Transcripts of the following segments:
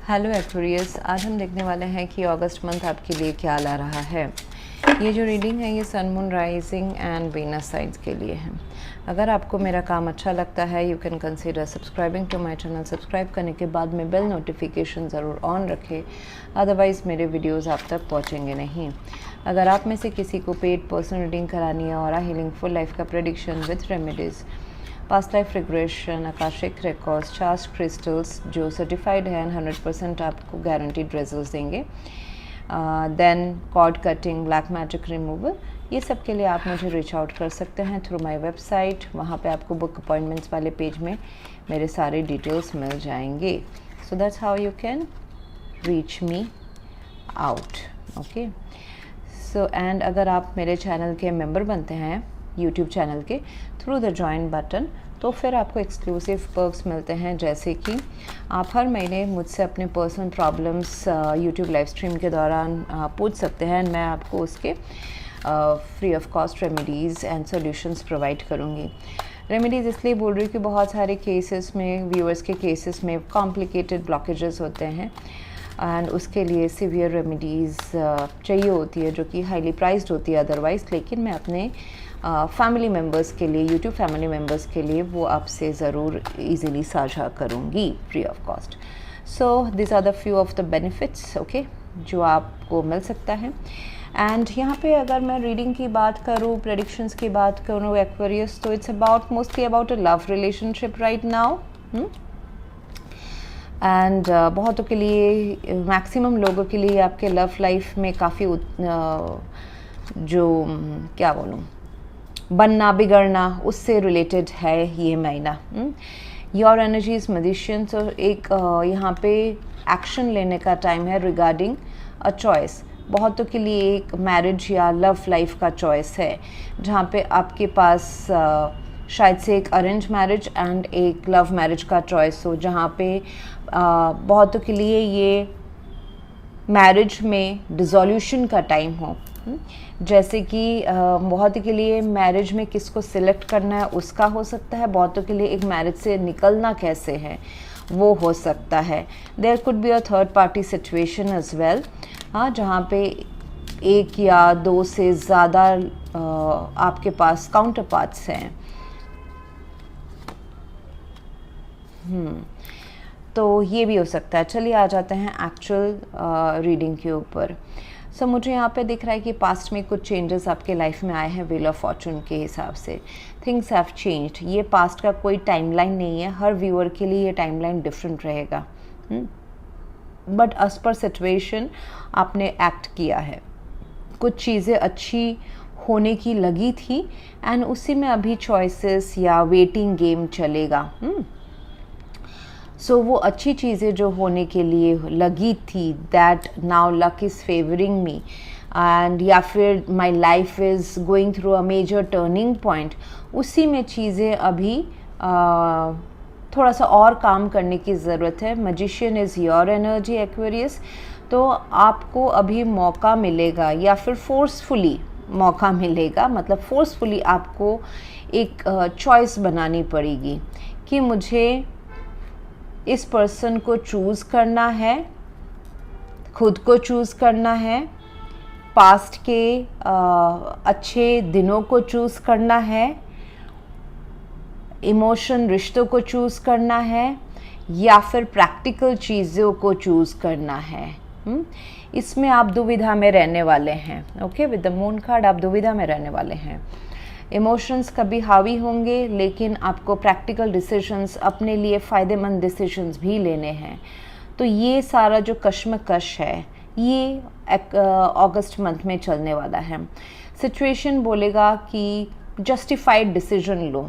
Hello Aquarius, आज हम देखने वाले हैं कि अगस्त मंथ आपके लिए क्या ला रहा है। ये जो रीडिंग है ये sun moon rising and Venus signs के लिए है। अगर आपको मेरा काम अच्छा लगता है you can consider subscribing to my channel. Subscribe करने के बाद में बेल नोटिफिकेशन ज़रूर ऑन रखें, अदरवाइज़ मेरे वीडियोस आप तक पहुंचेंगे नहीं। अगर आप में से किसी को पेड पर्सनल रीडिंग करानी है और हीलिंग फुल लाइफ का prediction with remedies, past life regression, Akashic records, charge crystals जो सर्टिफाइड है एंड 100% आपको गारंटीड रिजल्ट्स देंगे, then cord cutting, black magic removal, ये सब के लिए आप मुझे रीच आउट कर सकते हैं थ्रू माय वेबसाइट। वहाँ पे आपको बुक अपॉइंटमेंट्स वाले पेज में मेरे सारे डिटेल्स मिल जाएंगे। So that's how you can reach me out. Okay, so and अगर आप मेरे चैनल के मेंबर बनते हैं यूट्यूब चैनल के थ्रू द जॉइन बटन, तो फिर आपको एक्सक्लूसिव पर्क्स मिलते हैं, जैसे कि आप हर महीने मुझसे अपने personal problems YouTube live stream के दौरान पूछ सकते हैं। मैं आपको उसके free of cost remedies and solutions provide करूँगी। रेमेडीज़ इसलिए बोल रही हूँ कि बहुत सारे केसेस में, व्यूअर्स के केसेस में कॉम्प्लिकेटेड ब्लॉकेजेस होते हैं एंड उसके लिए सीवियर रेमेडीज़ चाहिए होती है जो कि हाईली प्राइस्ड होती है अदरवाइज़, लेकिन मैं अपने फैमिली मेम्बर्स के लिए, यूट्यूब फैमिली मेम्बर्स के लिए वो आपसे ज़रूर इजीली साझा करूँगी free of cost. So this are the few of the benefits okay जो आपको मिल सकता है। एंड यहाँ पे अगर मैं रीडिंग की बात करूँ, प्रेडिक्शंस की बात करूँ एक्वेरियस, तो it's about mostly about a love relationship right now. And बहुतों के लिए, मैक्सिमम लोगों के लिए आपके लव लाइफ में काफ़ी जो क्या बोलूँ, बनना बिगड़ना, उससे रिलेटेड है ये महीना। योर एनर्जीज मैजिशियन, तो एक यहाँ पे एक्शन लेने का टाइम है रिगार्डिंग अ चॉइस। बहुतों के लिए एक मैरिज या लव लाइफ का चॉइस है, जहाँ पे आपके पास शायद से एक अरेंज मैरिज एंड एक लव मैरिज का चॉइस हो, जहाँ पे बहुतों के लिए ये मैरिज में डिसोल्यूशन का टाइम हो। जैसे कि बहुत के लिए मैरिज में किसको सिलेक्ट करना है उसका हो सकता है, बहुतों के लिए एक मैरिज से निकलना कैसे है वो हो सकता है। There could be a third party situation as well, हाँ, जहाँ पे एक या दो से ज़्यादा आपके पास काउंटर पार्ट्स हैं। तो ये भी हो सकता है। चलिए आ जाते हैं एक्चुअल रीडिंग के ऊपर। सो मुझे यहाँ पे दिख रहा है कि पास्ट में कुछ चेंजेस आपके लाइफ में आए हैं व्हील ऑफ फॉर्चून के हिसाब से। Things have changed. ये पास्ट का कोई टाइमलाइन नहीं है, हर व्यूअर के लिए ये टाइमलाइन डिफरेंट रहेगा, बट एज पर सिचुएशन आपने एक्ट किया है। कुछ चीज़ें अच्छी होने की लगी थी एंड उसी में अभी चॉइसेस या वेटिंग गेम चलेगा। सो वो अच्छी चीज़ें जो होने के लिए लगी थी, that now luck is favouring me and या फिर my life is going through a major turning point, उसी में चीज़ें अभी थोड़ा सा और काम करने की ज़रूरत है। Magician is your energy Aquarius, तो आपको अभी मौका मिलेगा या फिर फोर्सफुली मौका मिलेगा, मतलब फोर्सफुली आपको एक चॉइस बनानी पड़ेगी कि मुझे इस पर्सन को चूज़ करना है, खुद को चूज़ करना है, पास्ट के अच्छे दिनों को चूज़ करना है, इमोशन रिश्तों को चूज़ करना है, या फिर प्रैक्टिकल चीज़ों को चूज़ करना है। इसमें आप दुविधा में रहने वाले हैं। Okay, with the moon card आप दुविधा में रहने वाले हैं। इमोशंस कभी हावी होंगे, लेकिन आपको प्रैक्टिकल डिसीजंस, अपने लिए फ़ायदेमंद डिसीजंस भी लेने हैं। तो ये सारा जो कश्मकश है ये अगस्त मंथ में चलने वाला है। सिचुएशन बोलेगा कि जस्टिफाइड डिसीजन लो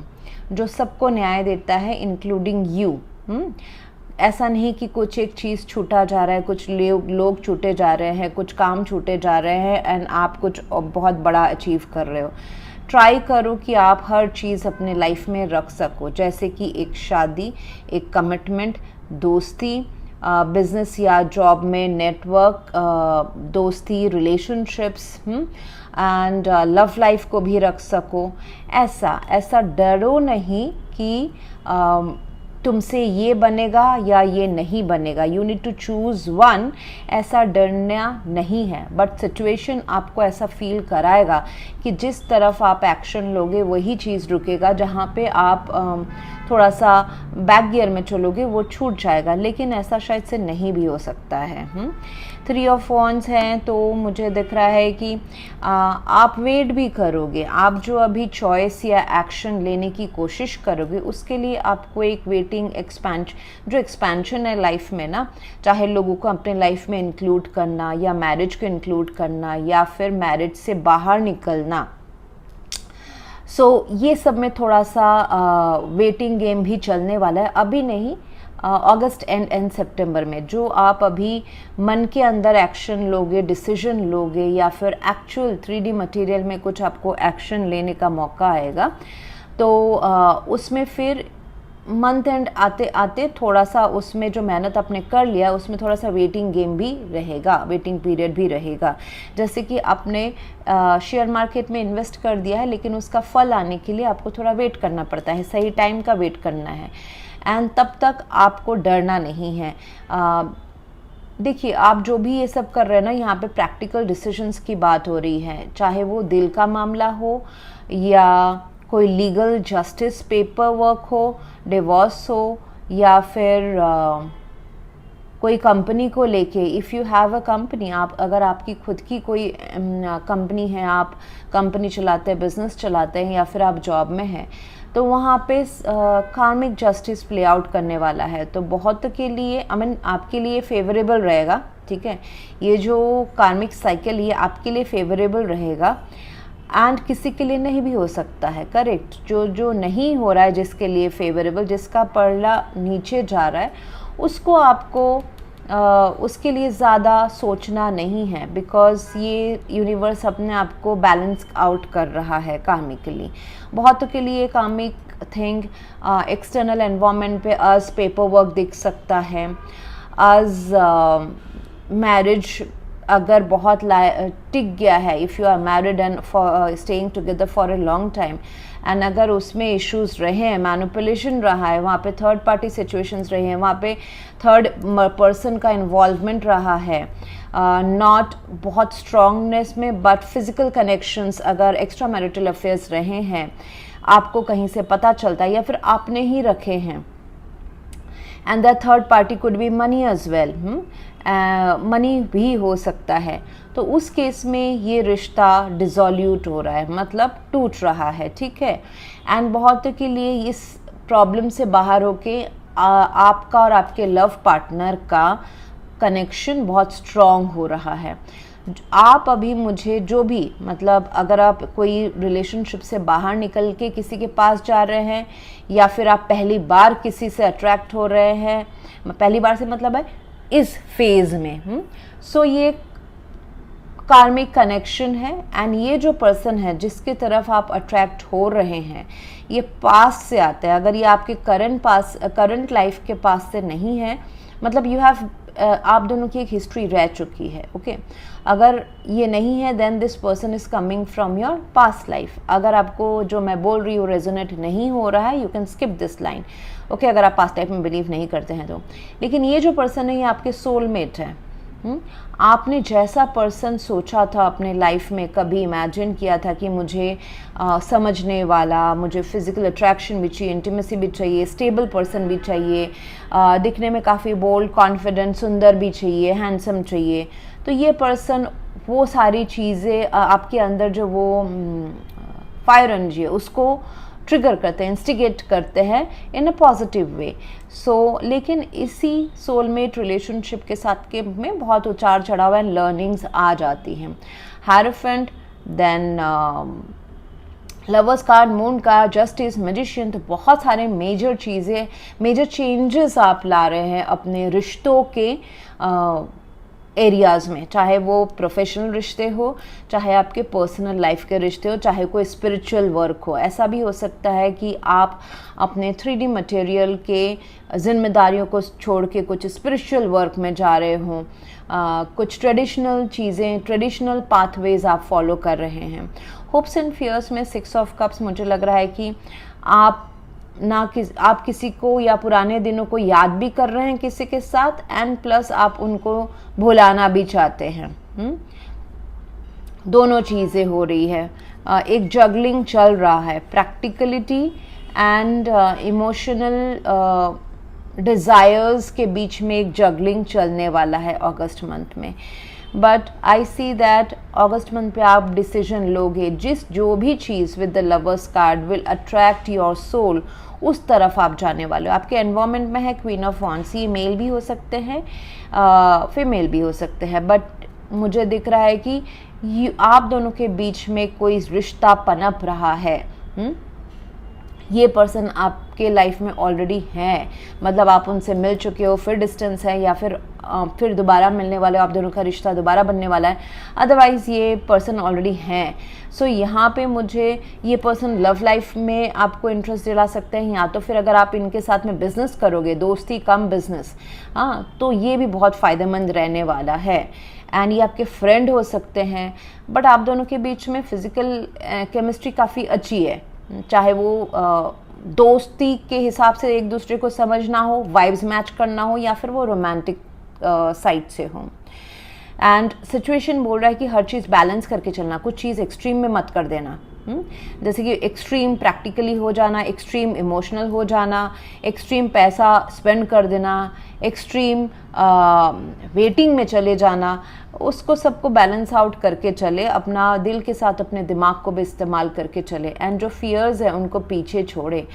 जो सबको न्याय देता है, इंक्लूडिंग यू। ऐसा नहीं कि कुछ एक चीज़ छूटा जा रहा है, कुछ लोग छूटे जा रहे हैं, कुछ काम छूटे जा रहे हैं एंड आप कुछ बहुत बड़ा अचीव कर रहे हो। ट्राई करो कि आप हर चीज़ अपने लाइफ में रख सको, जैसे कि एक शादी, एक कमिटमेंट, दोस्ती, बिजनेस या जॉब में नेटवर्क, दोस्ती, रिलेशनशिप्स एंड लव लाइफ को भी रख सको। ऐसा डरो नहीं कि तुमसे ये बनेगा या ये नहीं बनेगा, you need to choose one, ऐसा डरना नहीं है। बट सिचुएशन आपको ऐसा फील कराएगा कि जिस तरफ आप एक्शन लोगे वही चीज़ रुकेगा, जहाँ पे आप थोड़ा सा बैक गियर में चलोगे वो छूट जाएगा, लेकिन ऐसा शायद से नहीं भी हो सकता है। 3 ऑफ वॉन्ड्स हैं तो मुझे दिख रहा है कि आप वेट भी करोगे, आप जो अभी चॉइस या एक्शन लेने की कोशिश करोगे उसके लिए आपको एक वेटिंग एक्सपेंशन है लाइफ में ना, चाहे लोगों को अपने लाइफ में इंक्लूड करना या मैरिज को इंक्लूड करना या फिर मैरिज से बाहर निकलना। ये सब में थोड़ा सा वेटिंग गेम भी चलने वाला है, अभी नहीं, अगस्त एंड सितंबर में। जो आप अभी मन के अंदर एक्शन लोगे, डिसीजन लोगे या फिर एक्चुअल 3D मटेरियल में कुछ आपको एक्शन लेने का मौका आएगा, तो उसमें फिर मंथ एंड आते आते थोड़ा सा उसमें जो मेहनत आपने कर लिया उसमें थोड़ा सा वेटिंग गेम भी रहेगा, वेटिंग पीरियड भी रहेगा। जैसे कि आपने शेयर मार्केट में इन्वेस्ट कर दिया है लेकिन उसका फल आने के लिए आपको थोड़ा वेट करना पड़ता है, सही टाइम का वेट करना है, एंड तब तक आपको डरना नहीं है। देखिए, आप जो भी ये सब कर रहे हैं ना, यहाँ पे प्रैक्टिकल डिसीजंस की बात हो रही है, चाहे वो दिल का मामला हो या कोई लीगल जस्टिस पेपर वर्क हो, डिवोर्स हो या फिर कोई कंपनी को लेके। If you have a company, आप अगर आपकी खुद की कोई कंपनी है, आप कंपनी चलाते हैं, बिजनेस चलाते हैं या फिर आप जॉब में हैं, तो वहाँ पे कार्मिक जस्टिस प्ले आउट करने वाला है, तो बहुत के लिए आपके लिए फेवरेबल रहेगा। ठीक है, ये जो कार्मिक साइकिल ये आपके लिए फेवरेबल रहेगा एंड किसी के लिए नहीं भी हो सकता है। करेक्ट, जो नहीं हो रहा है, जिसके लिए फेवरेबल, जिसका पड़ला नीचे जा रहा है, उसको आपको उसके लिए ज़्यादा सोचना नहीं है, बिकॉज़ ये यूनिवर्स अपने आप को बैलेंस आउट कर रहा है कार्मिकली। बहुतों के लिए कार्मिक थिंग एक्सटर्नल एनवायरनमेंट पे अज पेपर वर्क दिख सकता है, अज मैरिज अगर बहुत टिक गया है, if you are married and for staying together for a long time, and अगर उसमें इश्यूज रहे हैं, मैनिपुलेशन रहा है, वहाँ पे थर्ड पार्टी सिचुएशंस रहे हैं, वहाँ पे थर्ड पर्सन का इन्वॉल्वमेंट रहा है, नॉट बहुत स्ट्रॉन्गनेस में बट फिजिकल कनेक्शंस, अगर एक्स्ट्रा मैरिटल अफेयर्स रहे हैं, आपको कहीं से पता चलता है या फिर आपने ही रखे हैं, and the third party could be money as well, money भी हो सकता है, तो उस केस में ये रिश्ता डिसोल्यूट हो रहा है, मतलब टूट रहा है। ठीक है, एंड बहुत के लिए इस प्रॉब्लम से बाहर होके आपका और आपके लव पार्टनर का कनेक्शन बहुत स्ट्रॉन्ग हो रहा है। आप अभी मुझे जो भी, मतलब अगर आप कोई रिलेशनशिप से बाहर निकल के किसी के पास जा रहे हैं या फिर आप पहली बार किसी से अट्रैक्ट हो रहे हैं, पहली बार से मतलब है इस फेज में, सो ये कार्मिक कनेक्शन है, एंड ये जो पर्सन है जिसके तरफ आप अट्रैक्ट हो रहे हैं, ये पास से आता है। अगर ये आपके करंट लाइफ के पास से नहीं है, मतलब यू हैव आप दोनों की एक हिस्ट्री रह चुकी है। ओके, अगर ये नहीं है then this person is coming from your past life. अगर आपको जो मैं बोल रही हूँ रेजोनेट नहीं हो रहा है, you can skip this line. Okay, अगर आप पास्ट लाइफ में बिलीव नहीं करते हैं तो। लेकिन ये जो पर्सन है ये आपके सोलमेट है। आपने जैसा पर्सन सोचा था अपने लाइफ में, कभी इमेजिन किया था कि मुझे समझने वाला, मुझे फिजिकल अट्रैक्शन भी चाहिए, इंटीमेसी भी चाहिए, स्टेबल पर्सन भी चाहिए, दिखने में काफ़ी बोल्ड, कॉन्फिडेंट, सुंदर भी चाहिए, हैंडसम चाहिए, तो ये पर्सन वो सारी चीज़ें आपके अंदर जो वो फायर एनर्जी है उसको ट्रिगर करते हैं, इंस्टिगेट करते हैं इन अ पॉजिटिव वे। लेकिन इसी सोलमेट रिलेशनशिप के साथ के में बहुत उतार चढ़ाव एंड लर्निंग्स आ जाती हैं। Hierophant, then lovers card, moon card, justice, magician, तो बहुत सारे मेजर चीज़ें, मेजर चेंजेस आप ला रहे हैं अपने रिश्तों के एरियाज़ में, चाहे वो प्रोफेशनल रिश्ते हो, चाहे आपके पर्सनल लाइफ के रिश्ते हो, चाहे कोई स्पिरिचुअल वर्क हो। ऐसा भी हो सकता है कि आप अपने 3D मटेरियल के जिम्मेदारियों को छोड़ के कुछ स्पिरिचुअल वर्क में जा रहे हों, कुछ ट्रेडिशनल चीज़ें, ट्रेडिशनल पाथवेज आप फॉलो कर रहे हैं। होप्स एंड फियर्स में 6 ऑफ कप्स, मुझे लग रहा है कि आप आप किसी को या पुराने दिनों को याद भी कर रहे हैं किसी के साथ, एंड प्लस आप उनको भुलाना भी चाहते हैं। दोनों चीज़ें हो रही है। एक जगलिंग चल रहा है, प्रैक्टिकलिटी एंड इमोशनल डिज़ायर्स के बीच में एक जगलिंग चलने वाला है अगस्त मंथ में। But I see that August month पे आप डिसीजन लोगे, जो भी चीज़ with the lovers card will attract your soul, उस तरफ आप जाने वाले हो। आपके एनवायरमेंट में है क्वीन ऑफ वॉन्ड्स, ये मेल भी हो सकते हैं, फीमेल भी हो सकते हैं, बट मुझे दिख रहा है कि आप दोनों के बीच में कोई रिश्ता पनप रहा है। ये पर्सन आपके लाइफ में ऑलरेडी है, मतलब आप उनसे मिल चुके हो, फिर डिस्टेंस है, या फिर दोबारा मिलने वाले हो, आप दोनों का रिश्ता दोबारा बनने वाला है। अदरवाइज़ ये पर्सन ऑलरेडी हैं। सो यहाँ पे मुझे ये पर्सन लव लाइफ में आपको इंटरेस्ट दिला सकते हैं, या तो फिर अगर आप इनके साथ में बिजनेस करोगे, दोस्ती कम बिजनेस, तो ये भी बहुत फ़ायदेमंद रहने वाला है। एंड ये आपके फ्रेंड हो सकते हैं, बट आप दोनों के बीच में फिज़िकल केमिस्ट्री काफ़ी अच्छी है, चाहे वो दोस्ती के हिसाब से एक दूसरे को समझना हो, वाइब्स मैच करना हो, या फिर वो रोमांटिक साइड से हो। एंड सिचुएशन बोल रहा है कि हर चीज़ बैलेंस करके चलना, कुछ चीज़ एक्सट्रीम में मत कर देना। जैसे कि एक्सट्रीम प्रैक्टिकली हो जाना, एक्सट्रीम इमोशनल हो जाना, एक्सट्रीम पैसा स्पेंड कर देना, एक्सट्रीम वेटिंग में चले जाना, उसको सबको बैलेंस आउट करके चले, अपना दिल के साथ अपने दिमाग को भी इस्तेमाल करके चले। एंड जो फियर्स हैं उनको पीछे छोड़े।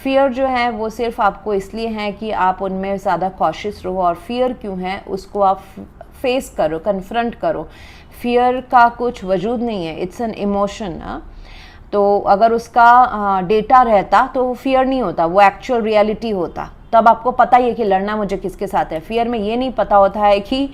फियर जो है वो सिर्फ आपको इसलिए हैं कि आप उनमें ज़्यादा कॉशियस रहो, और फियर क्यों है उसको आप फेस करो, कन्फ्रंट करो। फियर का कुछ वजूद नहीं है, इट्स एन इमोशन। तो अगर उसका डेटा रहता तो फियर नहीं होता, वो एक्चुअल रियलिटी होता। तब आपको पता ही है कि लड़ना मुझे किसके साथ है। फियर में ये नहीं पता होता है कि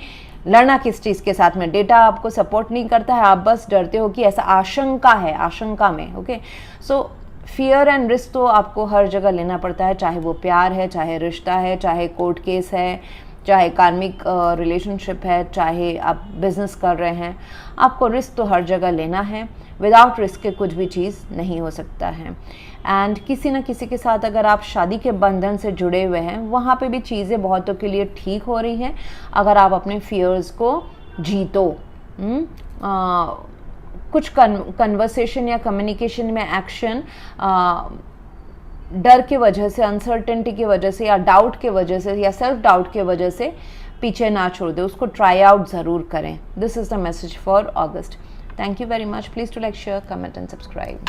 लड़ना किस चीज़ के साथ में, डेटा आपको सपोर्ट नहीं करता है, आप बस डरते हो कि ऐसा आशंका है, आशंका में। Okay, so fear and risk तो आपको हर जगह लेना पड़ता है, चाहे वो प्यार है, चाहे रिश्ता है, चाहे कोर्ट केस है, चाहे कार्मिक रिलेशनशिप है, चाहे आप बिजनेस कर रहे हैं, आपको रिस्क तो हर जगह लेना है। विदाउट रिस्क के कुछ भी चीज़ नहीं हो सकता है। एंड किसी न किसी के साथ अगर आप शादी के बंधन से जुड़े हुए हैं, वहाँ पे भी चीज़ें बहुतों के लिए ठीक हो रही हैं अगर आप अपने फियर्स को जीतो। कुछ कन्वर्सेशन या कम्युनिकेशन में एक्शन डर की वजह से, अनसर्टेनिटी की वजह से, या डाउट के वजह से, या सेल्फ डाउट के वजह से पीछे ना छोड़ दे, उसको ट्राई आउट ज़रूर करें। This is the message for August. Thank you very much. Please to like, share, comment and subscribe.